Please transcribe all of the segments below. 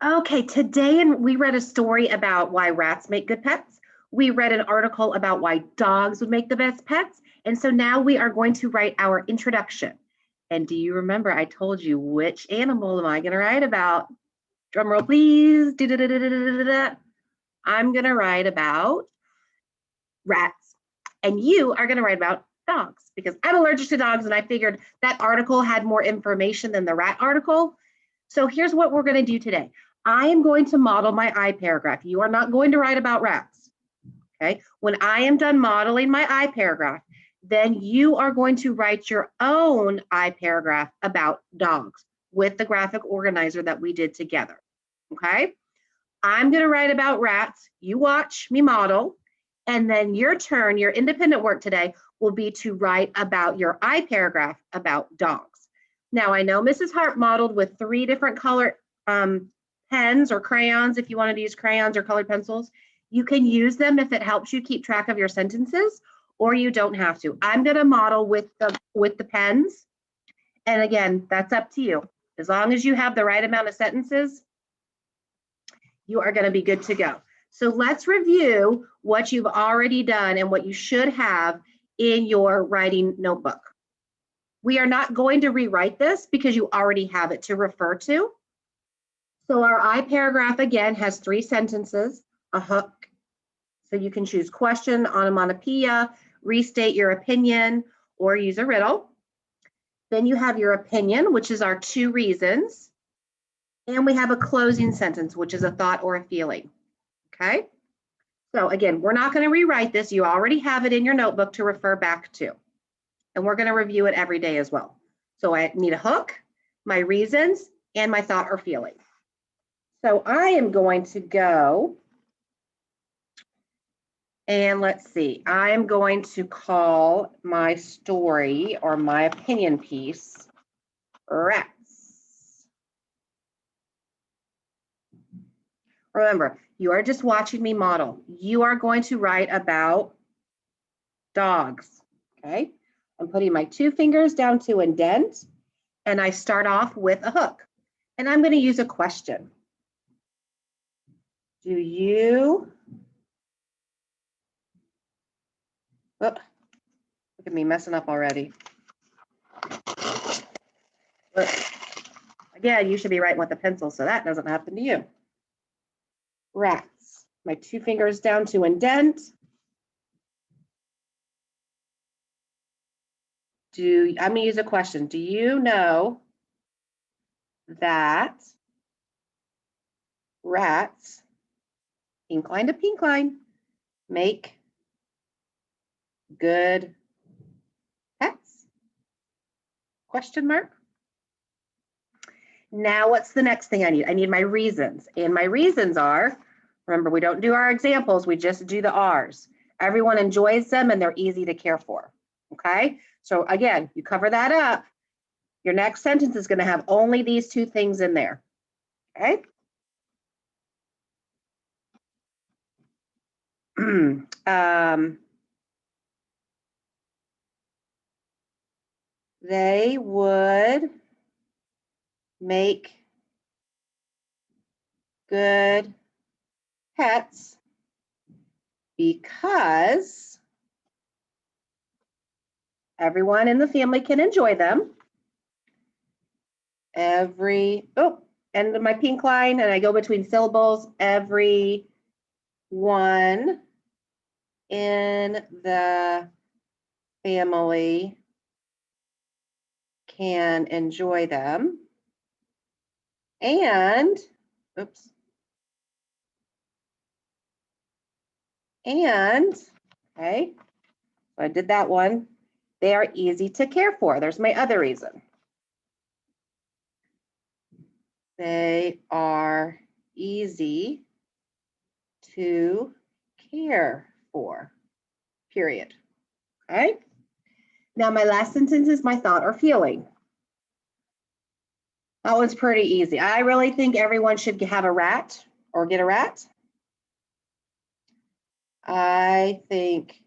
Okay, today we read a story about why rats make good pets. We read an article about why dogs would make the best pets. And so now we are going to write our introduction. And do you remember I told you which animal am I going to write about? Drum roll, please. I'm going to write about rats. And you are going to write about dogs because I'm allergic to dogs. And I figured that article had more information than the rat article. So here's what we're going to do today. I am going to model my I paragraph. You are not going to write about rats. Okay. When I am done modeling my I paragraph, then you are going to write your own I paragraph about dogs with the graphic organizer that we did together. Okay. I'm going to write about rats. You watch me model. And then your turn, your independent work today will be to write about your I paragraph about dogs. Now, I know Mrs. Hart modeled with 3 different color pens or crayons. If you wanted to use crayons or colored pencils, you can use them if it helps you keep track of your sentences, or you don't have to. I'm going to model with the pens. And again, that's up to you. As long as you have the right amount of sentences, you are going to be good to go. So let's review what you've already done and what you should have in your writing notebook. We are not going to rewrite this because you already have it to refer to. So our I paragraph again has 3 sentences, a hook. So you can choose question, onomatopoeia, restate your opinion, or use a riddle. Then you have your opinion, which is our 2 reasons. And we have a closing sentence, which is a thought or a feeling. Okay. So again, we're not going to rewrite this. You already have it in your notebook to refer back to. And we're going to review it every day as well. So I need a hook, my reasons, and my thought or feeling. So I am going to go and let's see. I'm going to call my story or my opinion piece rats. Remember, you are just watching me model. You are going to write about dogs, okay? I'm putting my 2 fingers down to indent, and I start off with a hook. And I'm going to use a question. Do you, oh, look at me messing up already. Look. Again, you should be writing with a pencil so that doesn't happen to you. Rats. My 2 fingers down to indent. I'm going to use a question. Do you know that rats, pink line to pink line, make good pets? Question mark. Now, what's the next thing I need? I need my reasons. And my reasons are, remember, we don't do our examples, we just do the R's. Everyone enjoys them and they're easy to care for. Okay? So again, you cover that up. Your next sentence is going to have only these 2 things in there. Okay? They would make good pets because everyone in the family can enjoy them. And my pink line, and I go between syllables, everyone in the family can enjoy them. And, okay, so I did that one. They are easy to care for. There's my other reason. They are easy to care for, period. Okay. Now my last sentence is my thought or feeling. That one's pretty easy. I really think everyone should have a rat or get a rat. I think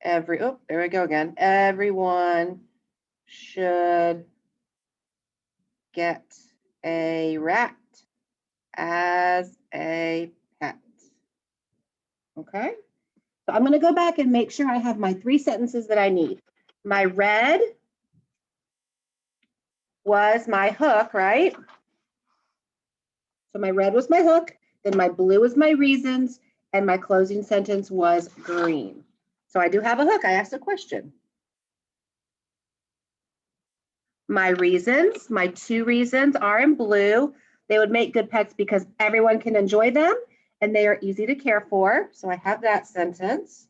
there we go again. Everyone should get a rat as a pet. Okay, so I'm going to go back and make sure I have my 3 sentences that I need. My red was my hook, right? So my red was my hook, then my blue was my reasons, and my closing sentence was green. So I do have a hook. I asked a question. My reasons, my 2 reasons are in blue. They would make good pets because everyone can enjoy them and they are easy to care for. So I have that sentence.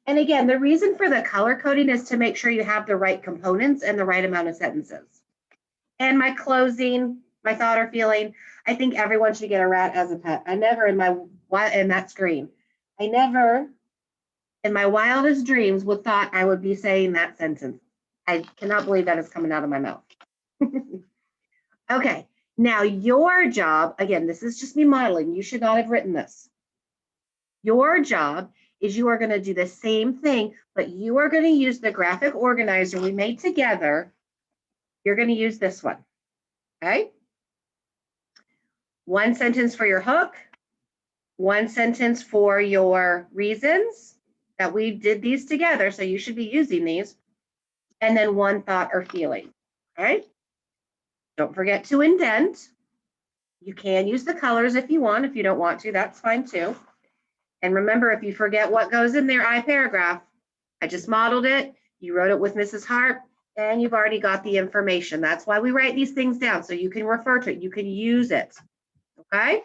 And again, the reason for the color coding is to make sure you have the right components and the right amount of sentences. And my closing, my thought or feeling, I think everyone should get a rat as a pet. I never in that screen, I never in my wildest dreams would thought I would be saying that sentence. I cannot believe that is coming out of my mouth. Okay, now your job, again, this is just me modeling. You should not have written this. Your job is you are going to do the same thing, but you are going to use the graphic organizer we made together. You're going to use this one, okay? 1 sentence for your hook, 1 sentence for your reasons that we did these together, so you should be using these, and then 1 thought or feeling, okay? Don't forget to indent. You can use the colors if you want. If you don't want to, that's fine too. And remember, if you forget what goes in their I paragraph, I just modeled it, you wrote it with Mrs. Hart, and you've already got the information. That's why we write these things down, so you can refer to it, you can use it, okay?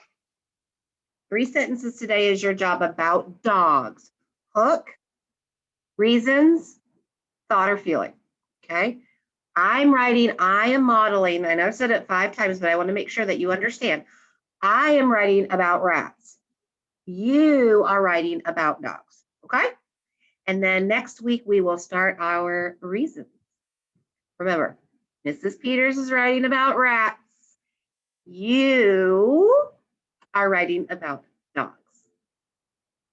3 sentences today is your job about dogs. Hook, reasons, thought or feeling, okay? I am modeling, and I've said it 5 times, but I want to make sure that you understand. I am writing about rats. You are writing about dogs, okay? And then next week, we will start our reasons. Remember, Mrs. Peters is writing about rats. You are writing about dogs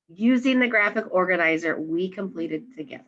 using the graphic organizer we completed together.